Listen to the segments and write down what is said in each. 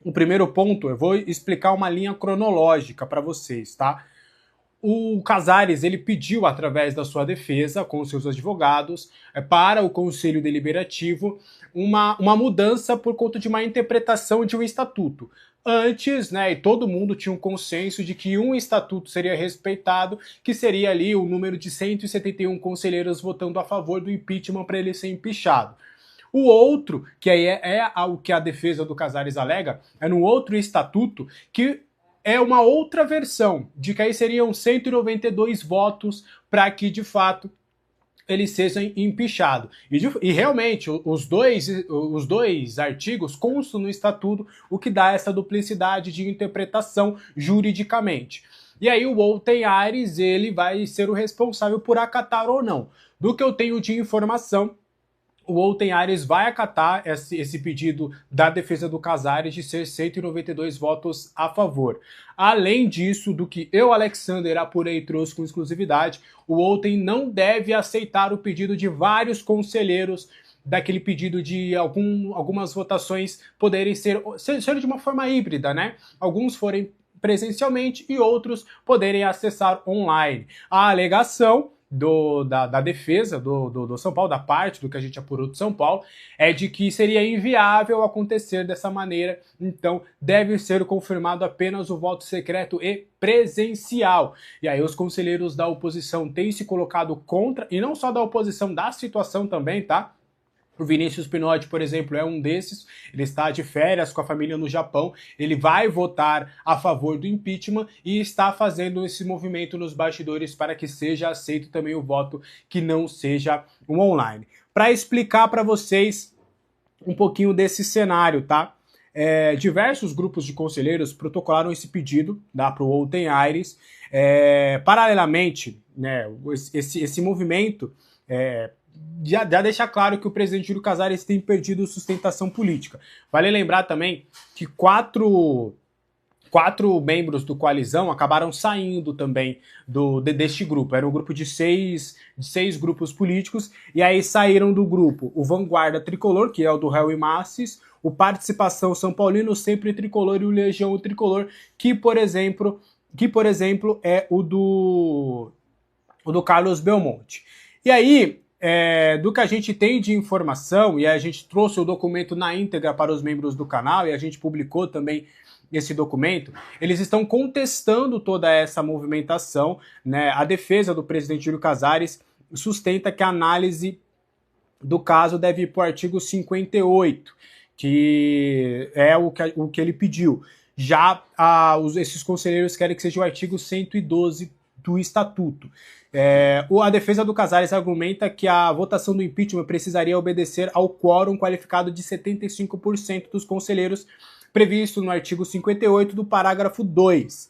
O primeiro ponto, eu vou explicar uma linha cronológica para vocês, tá? O Casares, ele pediu, através da sua defesa, com seus advogados, para o Conselho Deliberativo, uma mudança por conta de uma interpretação de um estatuto. Antes, né, e todo mundo tinha um consenso de que um estatuto seria respeitado, que seria ali o número de 171 conselheiros votando a favor do impeachment para ele ser empichado. O outro, que aí é o que a defesa do Casares alega, é no outro estatuto, que é uma outra versão, de que aí seriam 192 votos para que, de fato, ele seja empichado. E realmente, os dois artigos constam no estatuto, o que dá essa duplicidade de interpretação juridicamente. E aí o Wolten Aires, ele vai ser o responsável por acatar ou não. Do que eu tenho de informação, o Wolten Aires vai acatar esse pedido da defesa do Casares de ser 192 votos a favor. Além disso, do que eu, Alexander, apurei e trouxe com exclusividade, o Wolten não deve aceitar o pedido de vários conselheiros daquele pedido de algumas votações poderem ser de uma forma híbrida, né? Alguns forem presencialmente e outros poderem acessar online. A alegação da defesa do São Paulo, da parte do que a gente apurou do São Paulo, é de que seria inviável acontecer dessa maneira, então deve ser confirmado apenas o voto secreto e presencial. E aí os conselheiros da oposição têm se colocado contra, e não só da oposição, da situação também, tá? O Vinícius Pinotti, por exemplo, é um desses. Ele está de férias com a família no Japão. Ele vai votar a favor do impeachment e está fazendo esse movimento nos bastidores para que seja aceito também o voto que não seja um online. Para explicar para vocês um pouquinho desse cenário, tá? Diversos grupos de conselheiros protocolaram esse pedido para o Wolten Aires. Paralelamente, né, esse movimento já deixa claro que o presidente Júlio Casares tem perdido sustentação política. Vale lembrar também que quatro membros do Coalizão acabaram saindo também deste grupo. Era um grupo de seis grupos políticos, e aí saíram do grupo o Vanguarda Tricolor, que é o do Helwi Massis, o Participação São Paulino, Sempre Tricolor, e o Legião Tricolor, que, por exemplo, é o do Carlos Belmonte. E aí, do que a gente tem de informação, e a gente trouxe o documento na íntegra para os membros do canal, e a gente publicou também esse documento, eles estão contestando toda essa movimentação, né? A defesa do presidente Júlio Casares sustenta que a análise do caso deve ir para o artigo 58, que é o que ele pediu. Já esses conselheiros querem que seja o artigo 112 do Estatuto. A defesa do Casares argumenta que a votação do impeachment precisaria obedecer ao quórum qualificado de 75% dos conselheiros previsto no artigo 58 do parágrafo 2,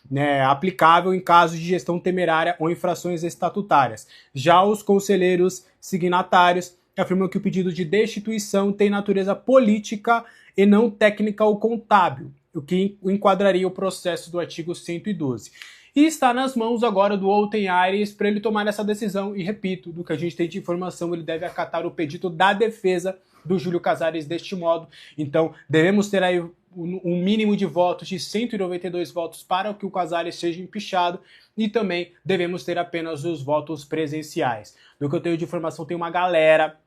né, aplicável em casos de gestão temerária ou infrações estatutárias. Já os conselheiros signatários afirmam que o pedido de destituição tem natureza política e não técnica ou contábil, o que enquadraria o processo do artigo 112. E está nas mãos agora do Wolten Aires para ele tomar essa decisão. E repito, do que a gente tem de informação, ele deve acatar o pedido da defesa do Júlio Casares deste modo. Então, devemos ter aí um mínimo de votos de 192 votos para que o Casares seja empichado, e também devemos ter apenas os votos presenciais. Do que eu tenho de informação, tem uma galera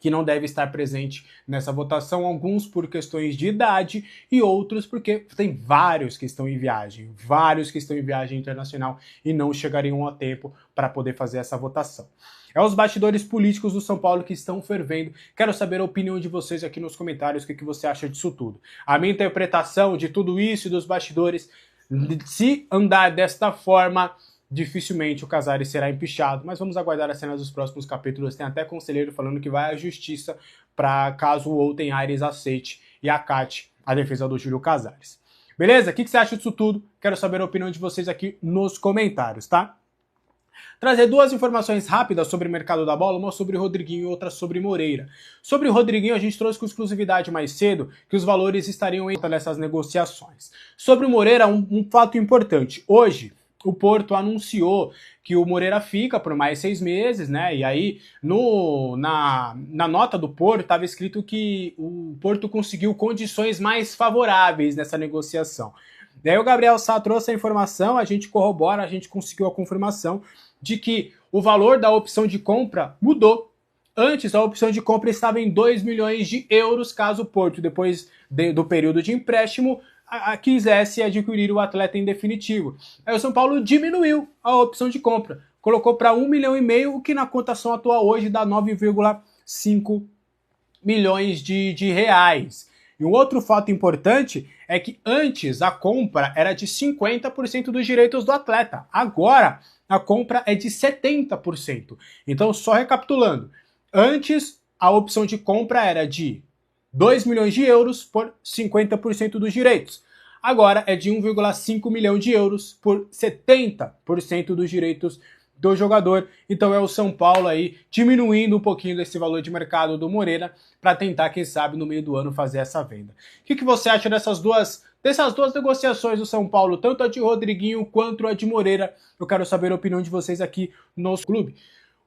que não deve estar presente nessa votação, alguns por questões de idade e outros porque tem vários que estão em viagem internacional e não chegariam a tempo para poder fazer essa votação. Os bastidores políticos do São Paulo que estão fervendo. Quero saber a opinião de vocês aqui nos comentários, o que você acha disso tudo. A minha interpretação de tudo isso e dos bastidores, se andar desta forma, dificilmente o Casares será empichado, mas vamos aguardar as cenas dos próximos capítulos. Tem até conselheiro falando que vai à justiça para caso o Wolten Aires aceite e acate a defesa do Júlio Casares. Beleza? O que você acha disso tudo? Quero saber a opinião de vocês aqui nos comentários, tá? Trazer duas informações rápidas sobre o mercado da bola, uma sobre Rodriguinho e outra sobre Moreira. Sobre o Rodriguinho, a gente trouxe com exclusividade mais cedo que os valores estariam em nessas negociações. Sobre o Moreira, um fato importante. Hoje, o Porto anunciou que o Moreira fica por mais 6 meses, né? E aí, na nota do Porto, estava escrito que o Porto conseguiu condições mais favoráveis nessa negociação. Daí o Gabriel Sá trouxe a informação, a gente corrobora, a gente conseguiu a confirmação de que o valor da opção de compra mudou. Antes, a opção de compra estava em 2 milhões de euros, caso o Porto, depois do período de empréstimo, quisesse adquirir o atleta em definitivo. Aí o São Paulo diminuiu a opção de compra, colocou para 1,5 milhão, o que na cotação atual hoje dá 9,5 milhões de reais. E um outro fato importante é que antes a compra era de 50% dos direitos do atleta. Agora a compra é de 70%. Então, só recapitulando, antes a opção de compra era de 2 milhões de euros por 50% dos direitos. Agora é de 1,5 milhão de euros por 70% dos direitos do jogador. Então é o São Paulo aí diminuindo um pouquinho desse valor de mercado do Moreira para tentar, quem sabe, no meio do ano fazer essa venda. O que você acha dessas duas negociações do São Paulo, tanto a de Rodriguinho quanto a de Moreira? Eu quero saber a opinião de vocês aqui no clube.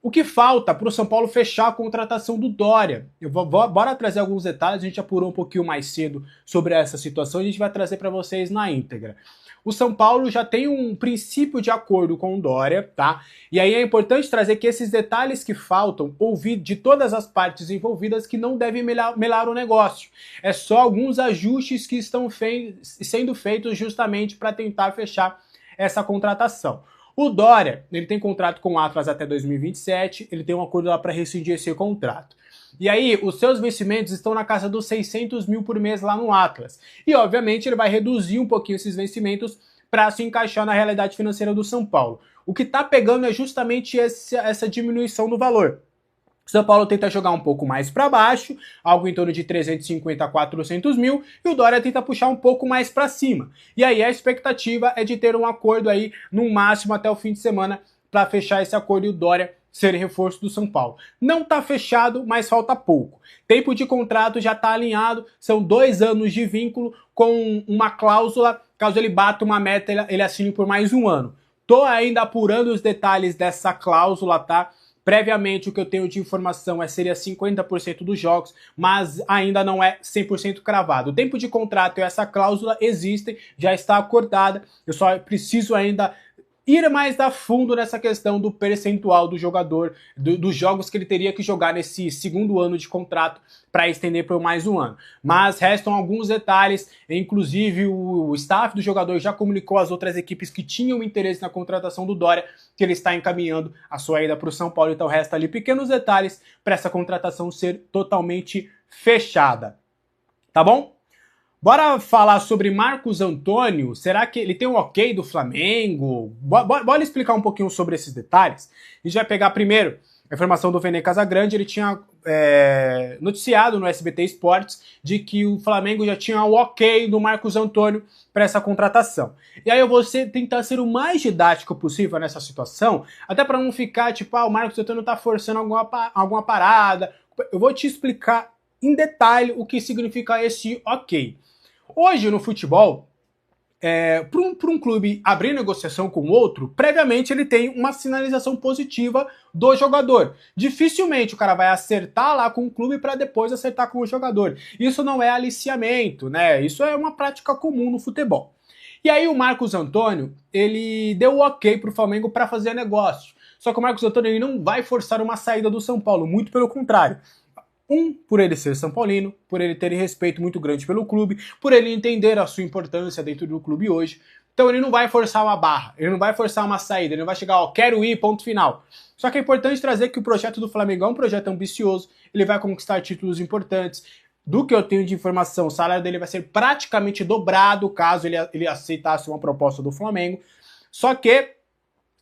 O que falta para o São Paulo fechar a contratação do Dória? Bora trazer alguns detalhes, a gente apurou um pouquinho mais cedo sobre essa situação, a gente vai trazer para vocês na íntegra. O São Paulo já tem um princípio de acordo com o Dória, tá? E aí é importante trazer que esses detalhes que faltam, ouvir de todas as partes envolvidas, que não devem melar o negócio. É só alguns ajustes que estão sendo feitos justamente para tentar fechar essa contratação. O Dória, ele tem contrato com o Atlas até 2027, ele tem um acordo lá para rescindir esse contrato. E aí, os seus vencimentos estão na casa dos 600 mil por mês lá no Atlas. E, obviamente, ele vai reduzir um pouquinho esses vencimentos para se encaixar na realidade financeira do São Paulo. O que está pegando é justamente essa diminuição do valor. O São Paulo tenta jogar um pouco mais para baixo, algo em torno de 350 a 400 mil, e o Dória tenta puxar um pouco mais para cima. E aí a expectativa é de ter um acordo aí, no máximo até o fim de semana, para fechar esse acordo e o Dória ser reforço do São Paulo. Não está fechado, mas falta pouco. Tempo de contrato já está alinhado, são 2 anos de vínculo com uma cláusula, caso ele bata uma meta, ele assine por mais 1 ano. Tô ainda apurando os detalhes dessa cláusula, tá? Previamente, o que eu tenho de informação seria 50% dos jogos, mas ainda não é 100% cravado. O tempo de contrato e essa cláusula existem, já está acordada, eu só preciso ainda ir mais a fundo nessa questão do percentual do jogador, dos jogos que ele teria que jogar nesse 2º ano de contrato para estender por mais 1 ano. Mas restam alguns detalhes, inclusive o staff do jogador já comunicou às outras equipes que tinham interesse na contratação do Dória, que ele está encaminhando a sua ida para o São Paulo, então resta ali pequenos detalhes para essa contratação ser totalmente fechada. Tá bom? Bora falar sobre Marcos Antônio. Será que ele tem um ok do Flamengo? Bora explicar um pouquinho sobre esses detalhes. A gente vai pegar primeiro a informação do Vene Casagrande. Ele tinha noticiado no SBT Esportes de que o Flamengo já tinha o ok do Marcos Antônio para essa contratação. E aí eu vou tentar ser o mais didático possível nessa situação, até para não ficar tipo, o Marcos Antônio tá forçando alguma parada. Eu vou te explicar em detalhe o que significa esse ok. Hoje no futebol, para um clube abrir negociação com outro, previamente ele tem uma sinalização positiva do jogador. Dificilmente o cara vai acertar lá com o clube para depois acertar com o jogador. Isso não é aliciamento, né? Isso é uma prática comum no futebol. E aí o Marcos Antônio, ele deu o ok para o Flamengo para fazer negócio. Só que o Marcos Antônio ele não vai forçar uma saída do São Paulo, muito pelo contrário. Por ele ser São Paulino, por ele ter respeito muito grande pelo clube, por ele entender a sua importância dentro do clube hoje. Então ele não vai forçar uma barra, ele não vai forçar uma saída, ele não vai chegar, quero ir, ponto final. Só que é importante trazer que o projeto do Flamengo é um projeto ambicioso, ele vai conquistar títulos importantes. Do que eu tenho de informação, o salário dele vai ser praticamente dobrado caso ele aceitasse uma proposta do Flamengo. Só que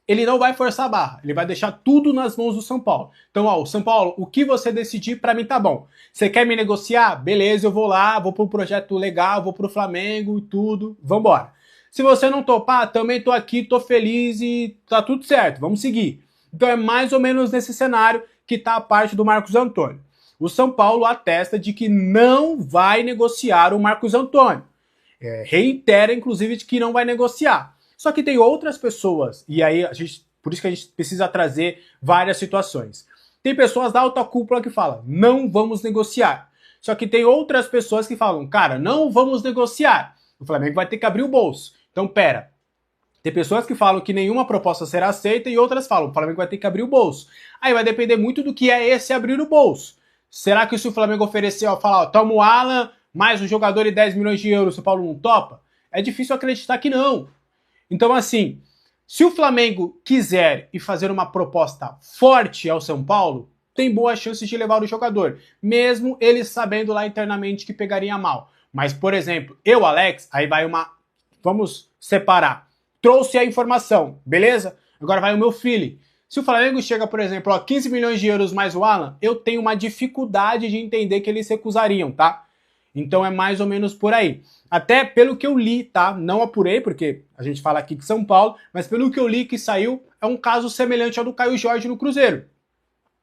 ele não vai forçar a barra, ele vai deixar tudo nas mãos do São Paulo. Então, o São Paulo, o que você decidir, pra mim tá bom. Você quer me negociar? Beleza, eu vou lá, vou pro projeto legal, vou pro Flamengo e tudo, vambora. Se você não topar, também tô aqui, tô feliz e tá tudo certo, vamos seguir. Então é mais ou menos nesse cenário que tá a parte do Marcos Antônio. O São Paulo atesta de que não vai negociar o Marcos Antônio. Reitera, inclusive, de que não vai negociar. Só que tem outras pessoas, e aí por isso que a gente precisa trazer várias situações. Tem pessoas da alta cúpula que falam, não vamos negociar. Só que tem outras pessoas que falam, cara, não vamos negociar. O Flamengo vai ter que abrir o bolso. Então, pera. Tem pessoas que falam que nenhuma proposta será aceita e outras falam que o Flamengo vai ter que abrir o bolso. Aí vai depender muito do que é esse abrir o bolso. Será que se o Flamengo oferecer, falar, toma o Alan, mais um jogador e 10 milhões de euros, o São Paulo não topa? É difícil acreditar que não. Então, assim, se o Flamengo quiser e fazer uma proposta forte ao São Paulo, tem boas chances de levar o jogador, mesmo eles sabendo lá internamente que pegaria mal. Mas, por exemplo, eu, Alex, aí vai uma... Vamos separar. Trouxe a informação, beleza? Agora vai o meu feeling. Se o Flamengo chega, por exemplo, a 15 milhões de euros mais o Alan, eu tenho uma dificuldade de entender que eles recusariam, tá? Então é mais ou menos por aí. Até pelo que eu li, tá? Não apurei, porque a gente fala aqui de São Paulo, mas pelo que eu li que saiu, é um caso semelhante ao do Caio Jorge no Cruzeiro.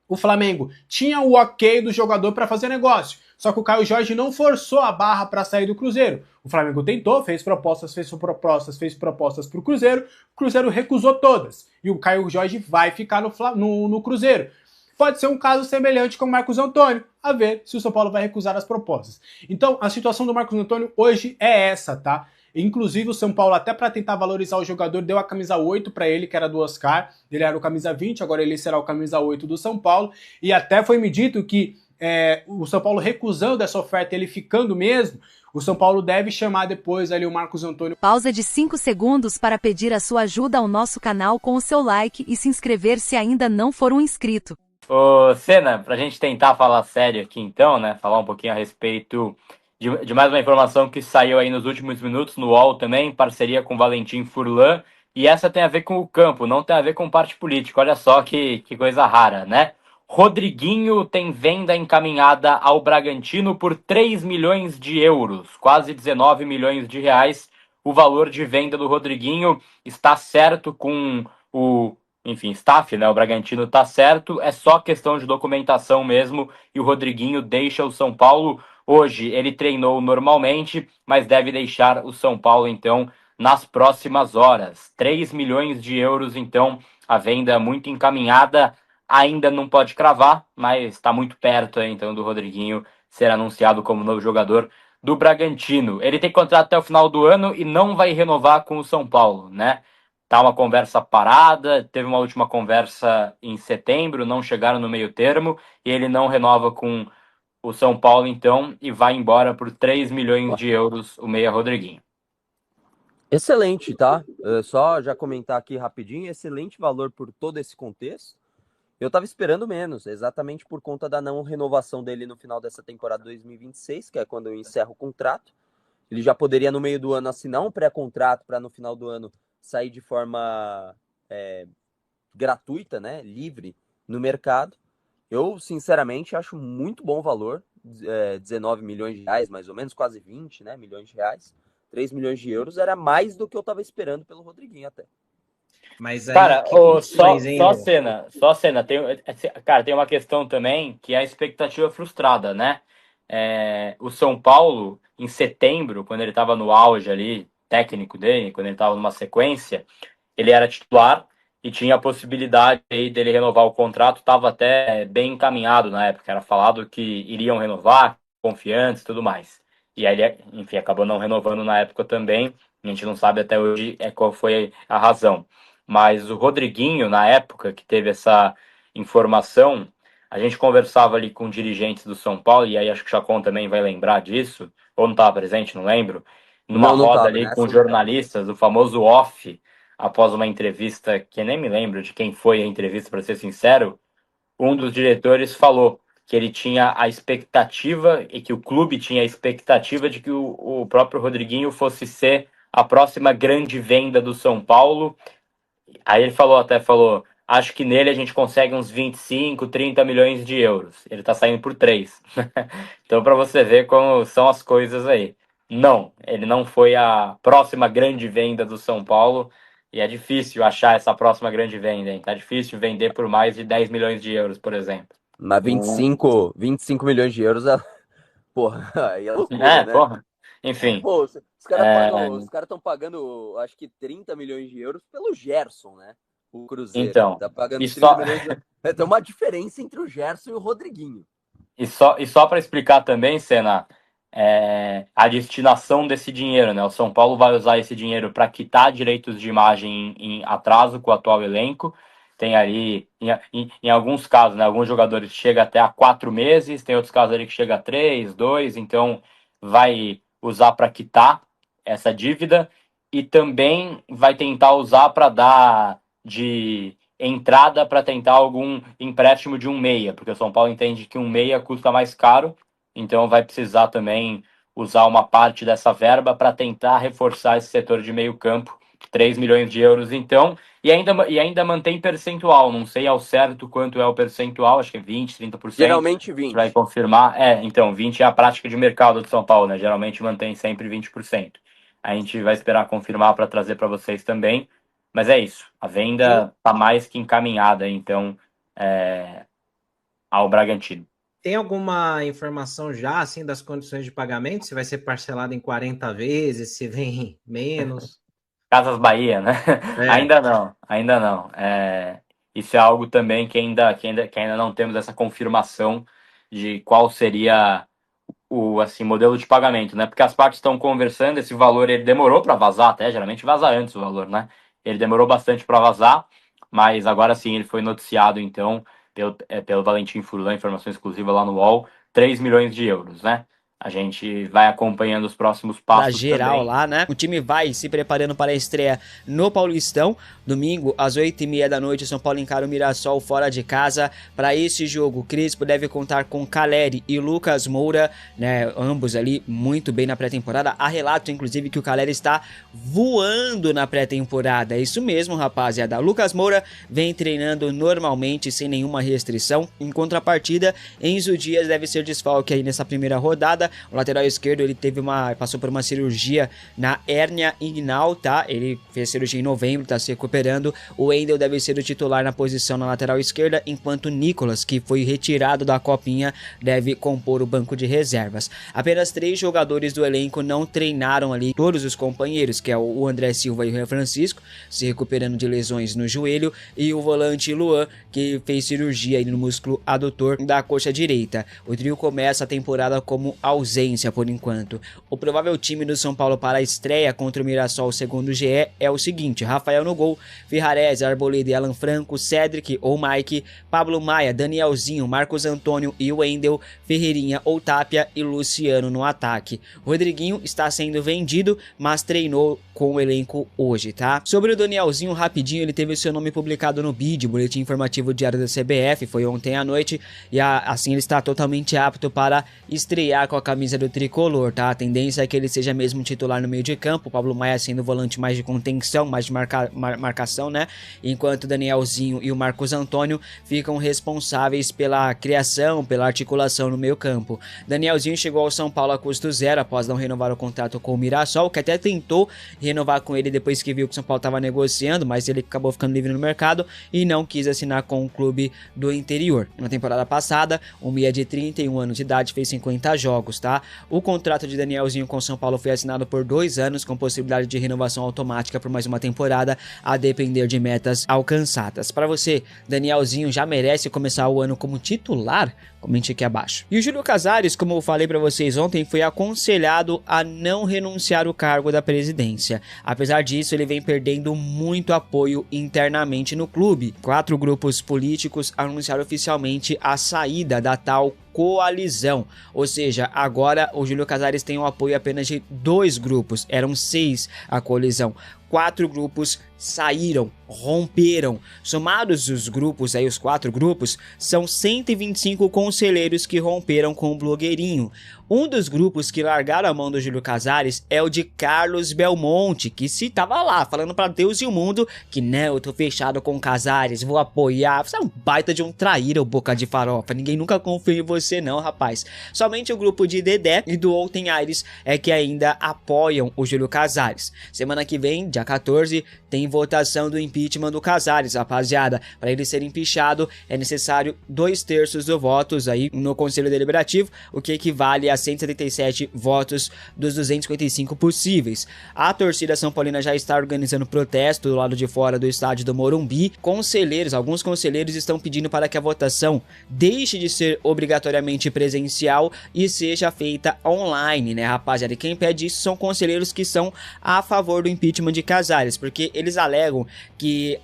O Flamengo tinha o ok do jogador para fazer negócio, só que o Caio Jorge não forçou a barra para sair do Cruzeiro. O Flamengo tentou, fez propostas para o Cruzeiro recusou todas. E o Caio Jorge vai ficar no Cruzeiro. Pode ser um caso semelhante com o Marcos Antônio, a ver se o São Paulo vai recusar as propostas. Então, a situação do Marcos Antônio hoje é essa, tá? Inclusive, o São Paulo, até para tentar valorizar o jogador, deu a camisa 8 para ele, que era do Oscar. Ele era o camisa 20, agora ele será o camisa 8 do São Paulo. E até foi me dito que o São Paulo recusando essa oferta, ele ficando mesmo, o São Paulo deve chamar depois ali o Marcos Antônio. Pausa de 5 segundos para pedir a sua ajuda ao nosso canal com o seu like e se inscrever se ainda não for um inscrito. Ô, Senna, pra gente tentar falar sério aqui então, né, falar um pouquinho a respeito de mais uma informação que saiu aí nos últimos minutos no UOL também, em parceria com Valentim Furlan, e essa tem a ver com o campo, não tem a ver com parte política, olha só que coisa rara, né? Rodriguinho tem venda encaminhada ao Bragantino por 3 milhões de euros, quase 19 milhões de reais. O valor de venda do Rodriguinho está certo com o staff, né? O Bragantino está certo, é só questão de documentação mesmo, e o Rodriguinho deixa o São Paulo. Hoje ele treinou normalmente, mas deve deixar o São Paulo, então, nas próximas horas. 3 milhões de euros, então, a venda muito encaminhada, ainda não pode cravar, mas está muito perto, então, do Rodriguinho ser anunciado como novo jogador do Bragantino. Ele tem contrato até o final do ano e não vai renovar com o São Paulo, né? Tá uma conversa parada, teve uma última conversa em setembro, não chegaram no meio termo, e ele não renova com o São Paulo, então, e vai embora por 3 milhões de euros o meia Rodriguinho. Excelente, tá? Só já comentar aqui rapidinho, excelente valor por todo esse contexto. Eu tava esperando menos, exatamente por conta da não renovação dele no final dessa temporada 2026, que é quando eu encerro o contrato. Ele já poderia no meio do ano assinar um pré-contrato para no final do ano sair de forma gratuita, né, livre no mercado. Eu, sinceramente, acho muito bom o valor, 19 milhões de reais, mais ou menos, quase 20, né, milhões de reais. 3 milhões de euros era mais do que eu estava esperando pelo Rodriguinho até. Mas aí, cara, só cena. Tem uma questão também que é a expectativa frustrada, né? O São Paulo, em setembro, quando ele estava no auge ali, técnico dele, quando ele estava numa sequência, ele era titular e tinha a possibilidade aí dele renovar o contrato, estava até bem encaminhado na época, era falado que iriam renovar, confiantes e tudo mais. E aí ele, enfim, acabou não renovando na época também, a gente não sabe até hoje qual foi a razão. Mas o Rodriguinho, na época que teve essa informação, a gente conversava ali com dirigentes do São Paulo, e aí acho que o Chacon também vai lembrar disso, ou não estava presente, não lembro, numa roda tava, ali né? Com jornalistas, o famoso off, após uma entrevista, que eu nem me lembro de quem foi a entrevista, para ser sincero, um dos diretores falou que ele tinha a expectativa, e que o clube tinha a expectativa de que o próprio Rodriguinho fosse ser a próxima grande venda do São Paulo. Aí ele falou, acho que nele a gente consegue uns 25, 30 milhões de euros. Ele tá saindo por 3. Então, para você ver como são as coisas aí. Não, ele não foi a próxima grande venda do São Paulo. E é difícil achar essa próxima grande venda, hein? Tá difícil vender por mais de 10 milhões de euros, por exemplo. Mas 25 milhões de euros, porra, aí é loucura, né? Porra. Enfim. Pô, os caras estão pagando, acho que 30 milhões de euros pelo Gerson, né? O Cruzeiro. Então, Tá pagando e 30 só, milhões de euros. Tem uma diferença entre o Gerson e o Rodriguinho. e só para explicar também, Senna, a destinação desse dinheiro, né? O São Paulo vai usar esse dinheiro para quitar direitos de imagem em atraso com o atual elenco. Tem ali, em alguns casos, né? Alguns jogadores chega até a 4 meses, tem outros casos ali que chega a 3, 2, então vai usar para quitar essa dívida e também vai tentar usar para dar de entrada para tentar algum empréstimo de um meia, porque o São Paulo entende que um meia custa mais caro, então vai precisar também usar uma parte dessa verba para tentar reforçar esse setor de meio campo, 3 milhões de euros então, e ainda mantém percentual, não sei ao certo quanto é o percentual, acho que é 20, 30%. Geralmente 20. Vai confirmar, então 20 é a prática de mercado do São Paulo, né? Geralmente mantém sempre 20%. A gente vai esperar confirmar para trazer para vocês também. Mas é isso. A venda está mais que encaminhada, então, ao Bragantino. Tem alguma informação já, assim, das condições de pagamento? Se vai ser parcelado em 40 vezes, se vem menos? Casas Bahia, né? Ainda não. Isso é algo também que ainda não temos essa confirmação de qual seria o modelo de pagamento, né? Porque as partes estão conversando, esse valor ele demorou para vazar, até geralmente vaza antes o valor, né? Ele demorou bastante para vazar, mas agora sim ele foi noticiado então pelo Valentim Furlan, informação exclusiva lá no UOL, 3 milhões de euros, né? A gente vai acompanhando os próximos passos pra geral também. lá, né? O time vai se preparando para a estreia no Paulistão. Domingo, às 8h30 da noite, o São Paulo encara o Mirassol fora de casa. Para esse jogo, o Crespo deve contar com Caleri e Lucas Moura, né? Ambos ali muito bem na pré-temporada. Há relatos, inclusive, que o Caleri está voando na pré-temporada. É isso mesmo, rapaziada. Lucas Moura vem treinando normalmente, sem nenhuma restrição. Em contrapartida, Enzo Dias deve ser desfalque aí nessa primeira rodada. O lateral esquerdo, ele passou por uma cirurgia na hérnia inguinal, tá? Ele fez cirurgia em novembro, tá se recuperando. O Wendel deve ser o titular na posição na lateral esquerda, enquanto o Nicolas, que foi retirado da copinha, deve compor o banco de reservas. Apenas 3 jogadores do elenco não treinaram ali, todos os companheiros, que é o André Silva e o Juan Francisco, se recuperando de lesões no joelho, e o volante Luan, que fez cirurgia aí no músculo adutor da coxa direita. O trio começa a temporada como ausência por enquanto. O provável time do São Paulo para a estreia contra o Mirassol, segundo o GE, é o seguinte: Rafael no gol, Ferrarese, Arboleda e Alan Franco, Cedric ou Mike, Pablo Maia, Danielzinho, Marcos Antônio e Wendel, Ferreirinha ou Tapia e Luciano no ataque. Rodriguinho está sendo vendido, mas treinou com o elenco hoje, tá? Sobre o Danielzinho, rapidinho, ele teve seu nome publicado no BID, Boletim Informativo Diário da CBF, foi ontem à noite, e assim ele está totalmente apto para estrear com a camisa do tricolor, tá? A tendência é que ele seja mesmo titular no meio de campo, o Pablo Maia sendo o volante mais de contenção, mais de marcação, né? Enquanto o Danielzinho e o Marcos Antônio ficam responsáveis pela criação, pela articulação no meio campo. Danielzinho chegou ao São Paulo a custo zero após não renovar o contrato com o Mirassol, que até tentou renovar com ele depois que viu que o São Paulo estava negociando, mas ele acabou ficando livre no mercado e não quis assinar com o clube do interior. Na temporada passada, o meia de 31 anos de idade fez 50 jogos, tá? O contrato de Danielzinho com o São Paulo foi assinado por 2 anos, com possibilidade de renovação automática por mais uma temporada, a depender de metas alcançadas. Para você, Danielzinho já merece começar o ano como titular? Comente aqui abaixo. E o Júlio Casares, como eu falei para vocês ontem, foi aconselhado a não renunciar ao cargo da presidência. Apesar disso, ele vem perdendo muito apoio internamente no clube. 4 grupos políticos anunciaram oficialmente a saída da tal coalizão, ou seja, agora o Júlio Casares tem o apoio apenas de 2 grupos, eram 6 a coalizão. 4 grupos saíram, romperam. Somados os grupos aí, os 4 grupos, são 125 conselheiros que romperam com o blogueirinho. Um dos grupos que largaram a mão do Júlio Casares é o de Carlos Belmonte, que se tava lá, falando pra Deus e o mundo que não, eu tô fechado com o Casares, vou apoiar. Você é um baita de um traíra, boca de farofa, ninguém nunca confia em você não, rapaz. Somente o grupo de Dedé e do Outen Aires é que ainda apoiam o Júlio Casares. Semana que vem, dia 14, tem votação do impeachment do Casares, rapaziada. Para ele ser impeachado, é necessário 2/3 dos votos aí no Conselho Deliberativo, o que equivale a 177 votos dos 255 possíveis. A torcida São Paulina já está organizando protesto do lado de fora do estádio do Morumbi. Alguns conselheiros estão pedindo para que a votação deixe de ser obrigatoriamente presencial e seja feita online, né, rapaziada? E quem pede isso são conselheiros que são a favor do impeachment de Casares, porque eles alegam que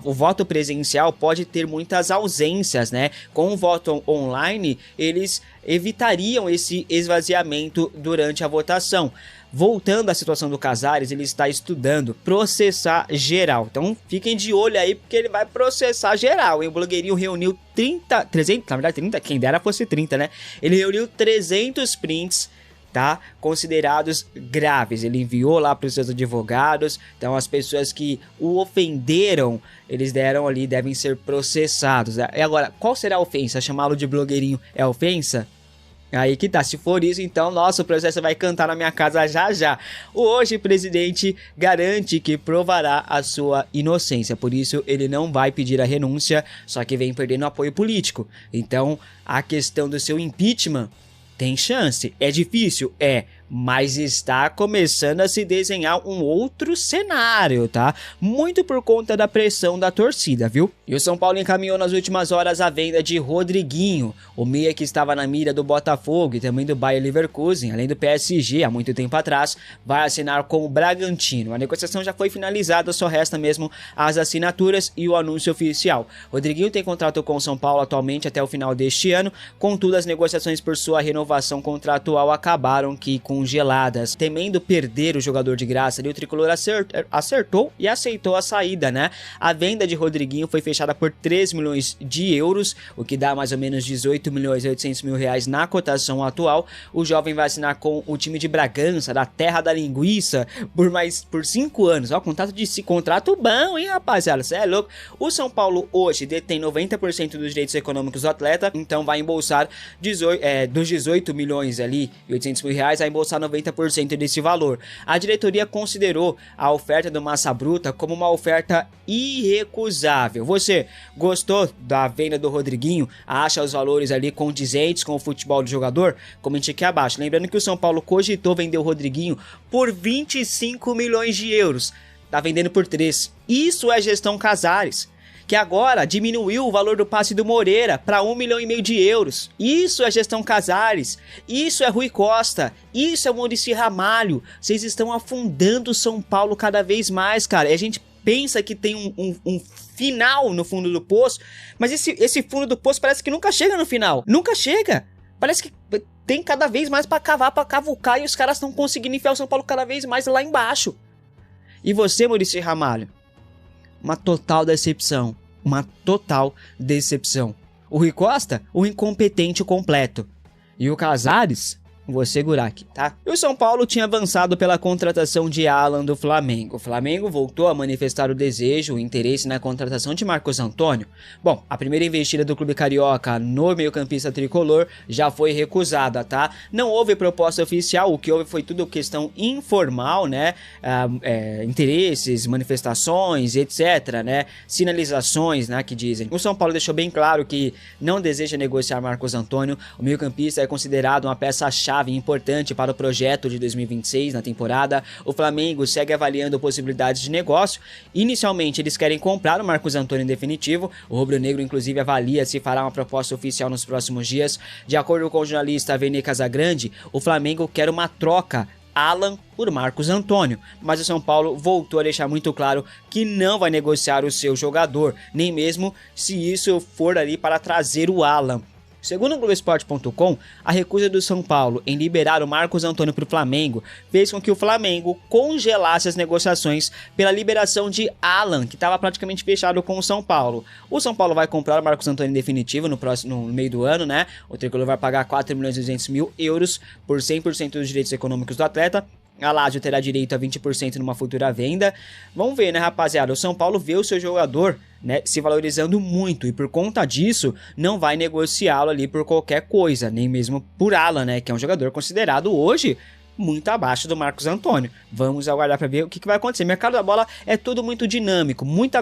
o voto presencial pode ter muitas ausências, né? Com o voto online, eles evitariam esse esvaziamento durante a votação. Voltando à situação do Casares, ele está estudando processar geral. Então fiquem de olho aí, porque ele vai processar geral, hein? O blogueirinho reuniu 300, na verdade 30, quem dera fosse 30, né? Ele reuniu 300 prints, tá? Considerados graves. Ele enviou lá para os seus advogados. Então as pessoas que o ofenderam, eles devem ser processados. E agora, qual será a ofensa? Chamá-lo de blogueirinho é ofensa? Aí que tá, se for isso, então, nossa, o processo vai cantar na minha casa já já. Hoje o presidente garante que provará a sua inocência, por isso ele não vai pedir a renúncia, só que vem perdendo apoio político. Então, a questão do seu impeachment tem chance, é difícil, mas está começando a se desenhar um outro cenário, tá? Muito por conta da pressão da torcida, viu? E o São Paulo encaminhou nas últimas horas a venda de Rodriguinho, o meia que estava na mira do Botafogo e também do Bayer Leverkusen, além do PSG há muito tempo atrás, vai assinar com o Bragantino. A negociação já foi finalizada, só resta mesmo as assinaturas e o anúncio oficial. Rodriguinho tem contrato com o São Paulo atualmente até o final deste ano, contudo as negociações por sua renovação contratual acabaram congeladas. Temendo perder o jogador de graça, o tricolor acertou e aceitou a saída, né? A venda de Rodriguinho foi fechada por 3 milhões de euros, o que dá mais ou menos 18 milhões e 800 mil reais na cotação atual. O jovem vai assinar com o time de Bragança, da terra da linguiça, por 5 anos. Ó, contrato bom, hein, rapaziada? Você é louco. O São Paulo hoje detém 90% dos direitos econômicos do atleta, então vai embolsar dos 18 milhões ali e 800 mil reais, vai embolsar 90% desse valor. A diretoria considerou a oferta do Massa Bruta como uma oferta irrecusável. Você gostou da venda do Rodriguinho? Acha os valores ali condizentes com o futebol do jogador? Comente aqui abaixo. Lembrando que o São Paulo cogitou vender o Rodriguinho por 25 milhões de euros. Tá vendendo por 3. Isso é gestão Casares, que agora diminuiu o valor do passe do Moreira para 1,5 milhão de euros. Isso é gestão Casares, isso é Rui Costa, isso é Muricy Ramalho. Vocês estão afundando o São Paulo cada vez mais, cara. E a gente pensa que tem um final no fundo do poço, mas esse fundo do poço parece que nunca chega no final. Nunca chega. Parece que tem cada vez mais para cavar, para cavucar, e os caras estão conseguindo enfiar o São Paulo cada vez mais lá embaixo. E você, Muricy Ramalho? Uma total decepção. Uma total decepção. O Rui Costa, o incompetente completo. E o Casares, vou segurar aqui, tá? E o São Paulo tinha avançado pela contratação de Alan do Flamengo. O Flamengo voltou a manifestar o desejo, o interesse na contratação de Marcos Antônio. Bom, a primeira investida do clube carioca no meio-campista tricolor já foi recusada, tá? Não houve proposta oficial, o que houve foi tudo questão informal, né? Interesses, manifestações, etc, né? Sinalizações, né, que dizem. O São Paulo deixou bem claro que não deseja negociar Marcos Antônio. O meio-campista é considerado uma peça-chave importante para o projeto de 2026 na temporada. O Flamengo segue avaliando possibilidades de negócio. Inicialmente eles querem comprar o Marcos Antônio em definitivo. O rubro-negro inclusive avalia se fará uma proposta oficial nos próximos dias. De acordo com o jornalista Vene Casagrande, o Flamengo quer uma troca Alan por Marcos Antônio, mas o São Paulo voltou a deixar muito claro que não vai negociar o seu jogador, nem mesmo se isso for ali para trazer o Alan. Segundo o Globoesporte.com, a recusa do São Paulo em liberar o Marcos Antônio para o Flamengo fez com que o Flamengo congelasse as negociações pela liberação de Alan, que estava praticamente fechado com o São Paulo. O São Paulo vai comprar o Marcos Antônio em definitivo no meio do ano, né? O tricolor vai pagar 4 milhões e 200 mil euros por 100% dos direitos econômicos do atleta. A Lazio terá direito a 20% numa futura venda. Vamos ver, né, rapaziada? O São Paulo vê o seu jogador, né, se valorizando muito, e por conta disso não vai negociá-lo ali por qualquer coisa, nem mesmo por Alan, né, que é um jogador considerado hoje muito abaixo do Marcos Antônio. Vamos aguardar para ver o que vai acontecer. O mercado da bola é tudo muito dinâmico, muita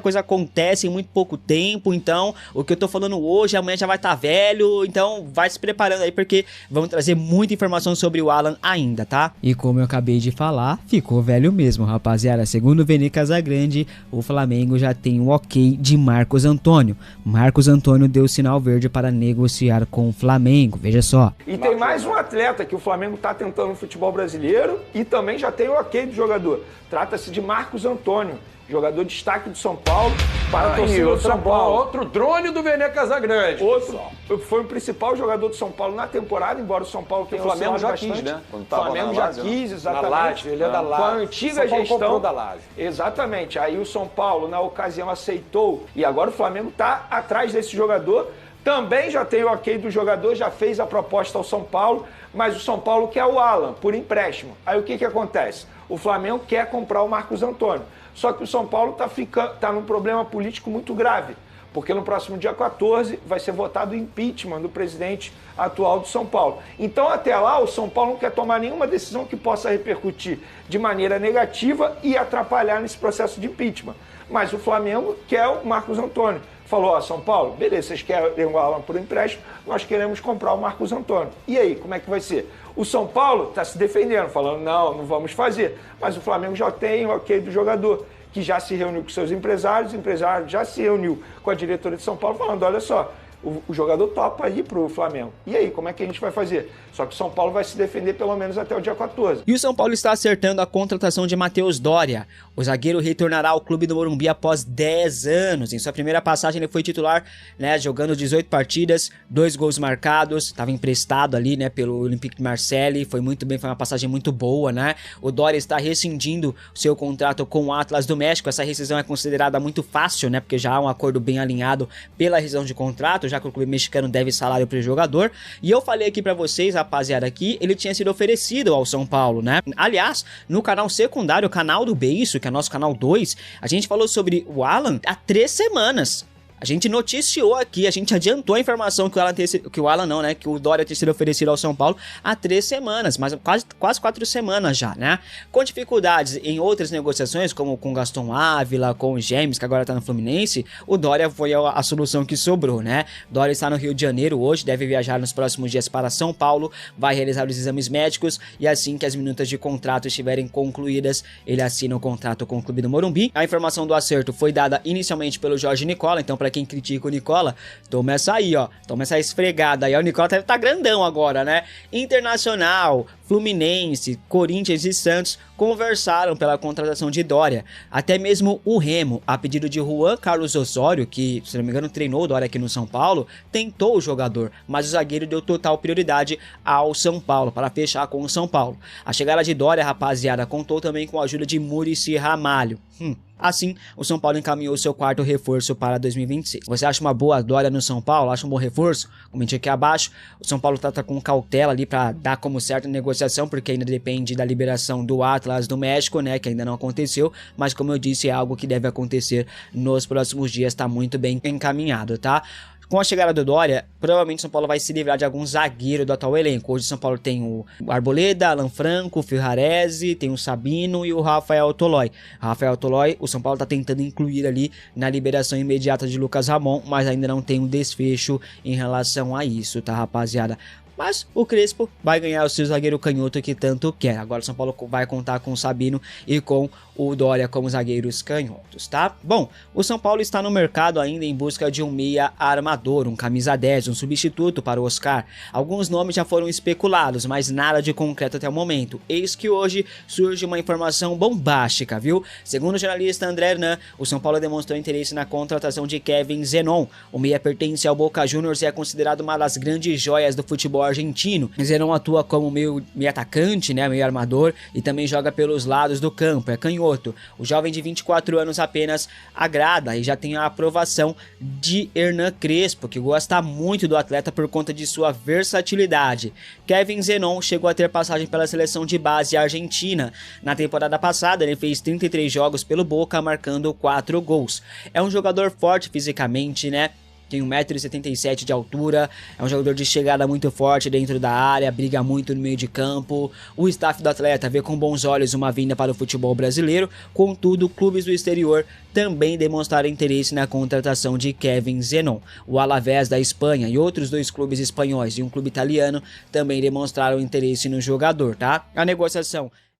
coisa acontece em muito pouco tempo, então o que eu tô falando hoje, amanhã já vai estar velho, então vai se preparando aí porque vamos trazer muita informação sobre o Alan ainda, tá? E como eu acabei de falar, ficou velho mesmo, rapaziada. Segundo o Vene Casagrande, o Flamengo já tem o ok de Marcos Antônio. Marcos Antônio deu sinal verde para negociar com o Flamengo, veja só. E tem mais um atleta que o Flamengo tá tentando no futebol brasileiro e também já tem o ok do jogador. Trata-se de Marcos Antônio, jogador de destaque do São Paulo para a torcida do São Paulo. Outro drone do Vene Casagrande. Foi o principal jogador do São Paulo na temporada, embora o São Paulo tenha oscilado bastante. Quis, né? O Flamengo já quis, exatamente. Na Laje, ele é da Laje. Com a antiga gestão. Comprou da Laje. Exatamente. Aí o São Paulo, na ocasião, aceitou. E agora o Flamengo está atrás desse jogador. Também já tem o ok do jogador, já fez a proposta ao São Paulo, mas o São Paulo quer o Alan, por empréstimo. Aí o que acontece? O Flamengo quer comprar o Marcos Antônio. Só que o São Paulo tá num problema político muito grave, porque no próximo dia 14 vai ser votado o impeachment do presidente atual do São Paulo. Então, até lá, o São Paulo não quer tomar nenhuma decisão que possa repercutir de maneira negativa e atrapalhar nesse processo de impeachment. Mas o Flamengo quer o Marcos Antônio. Falou, ó, São Paulo, beleza, vocês querem o Alan por empréstimo, nós queremos comprar o Marcos Antônio. E aí, como é que vai ser? O São Paulo está se defendendo, falando, não vamos fazer. Mas o Flamengo já tem o ok do jogador, que já se reuniu com seus empresários, o empresário já se reuniu com a diretoria de São Paulo, falando, olha só, o jogador topa ir para o Flamengo. E aí, como é que a gente vai fazer? Só que o São Paulo vai se defender pelo menos até o dia 14. E o São Paulo está acertando a contratação de Matheus Doria. O zagueiro retornará ao clube do Morumbi após 10 anos. Em sua primeira passagem ele foi titular, né, jogando 18 partidas, 2 gols marcados, estava emprestado ali, né, pelo Olympique de Marseille, foi muito bem, foi uma passagem muito boa, né? O Doria está rescindindo seu contrato com o Atlas do México. Essa rescisão é considerada muito fácil, né, porque já há um acordo bem alinhado pela rescisão de contrato, já que o clube mexicano deve salário para o jogador. E eu falei aqui para vocês, rapaziada, que ele tinha sido oferecido ao São Paulo, né? Aliás, no canal secundário, o canal do Beiço, que é nosso canal 2, a gente falou sobre o Alan há 3 semanas. A gente noticiou aqui, a gente adiantou a informação que o Doria ter sido oferecido ao São Paulo há 3 semanas, mas quase 4 semanas já, né? Com dificuldades em outras negociações, como com Gaston Ávila, com o Gêmeos, que agora tá no Fluminense, o Doria foi a solução que sobrou, né? Doria está no Rio de Janeiro hoje, deve viajar nos próximos dias para São Paulo, vai realizar os exames médicos e assim que as minutas de contrato estiverem concluídas, ele assina o contrato com o clube do Morumbi. A informação do acerto foi dada inicialmente pelo Jorge Nicola, então para quem critica o Nicola, toma essa aí, ó, toma essa esfregada aí, o Nicola deve tá grandão agora, né? Internacional, Fluminense, Corinthians e Santos conversaram pela contratação de Doria. Até mesmo o Remo, a pedido de Juan Carlos Osório, que, se não me engano, treinou o Doria aqui no São Paulo, tentou o jogador, mas o zagueiro deu total prioridade ao São Paulo, para fechar com o São Paulo. A chegada de Doria, rapaziada, contou também com a ajuda de Muricy Ramalho. Assim, o São Paulo encaminhou seu 4º reforço para 2026. Você acha uma boa Doria no São Paulo? Acha um bom reforço? Comente aqui abaixo. O São Paulo tá com cautela ali para dar como certa negociação, porque ainda depende da liberação do Atlas do México, né, que ainda não aconteceu, mas como eu disse, é algo que deve acontecer nos próximos dias, tá muito bem encaminhado, tá? Com a chegada do Doria, provavelmente o São Paulo vai se livrar de algum zagueiro do atual elenco. Hoje o São Paulo tem o Arboleda, Alan Franco, o Ferrarese, tem o Sabino e o Rafael Tolói. Rafael Tolói, o São Paulo está tentando incluir ali na liberação imediata de Lucas Ramon, mas ainda não tem um desfecho em relação a isso, tá, rapaziada? Mas o Crespo vai ganhar o seu zagueiro canhoto que tanto quer. Agora o São Paulo vai contar com o Sabino e com o Doria como zagueiros canhotos, tá? Bom, o São Paulo está no mercado ainda em busca de um meia armador, um camisa 10, um substituto para o Oscar. Alguns nomes já foram especulados, mas nada de concreto até o momento. Eis que hoje surge uma informação bombástica, viu? Segundo o jornalista André Hernan, o São Paulo demonstrou interesse na contratação de Kevin Zenon. O meia pertence ao Boca Juniors e é considerado uma das grandes joias do futebol argentino. Zenon atua como meio atacante, né, meio armador, e também joga pelos lados do campo, é canhoto. O jovem de 24 anos apenas agrada e já tem a aprovação de Hernan Crespo, que gosta muito do atleta por conta de sua versatilidade. Kevin Zenon chegou a ter passagem pela seleção de base argentina. Na temporada passada ele fez 33 jogos pelo Boca, marcando 4 gols. É um jogador forte fisicamente, né? tem 1,77 m de altura, é um jogador de chegada muito forte dentro da área, briga muito no meio de campo. O staff do atleta vê com bons olhos uma vinda para o futebol brasileiro, contudo, clubes do exterior também demonstraram interesse na contratação de Kevin Zenon. O Alavés da Espanha e outros 2 clubes espanhóis e um clube italiano também demonstraram interesse no jogador, tá? A negociação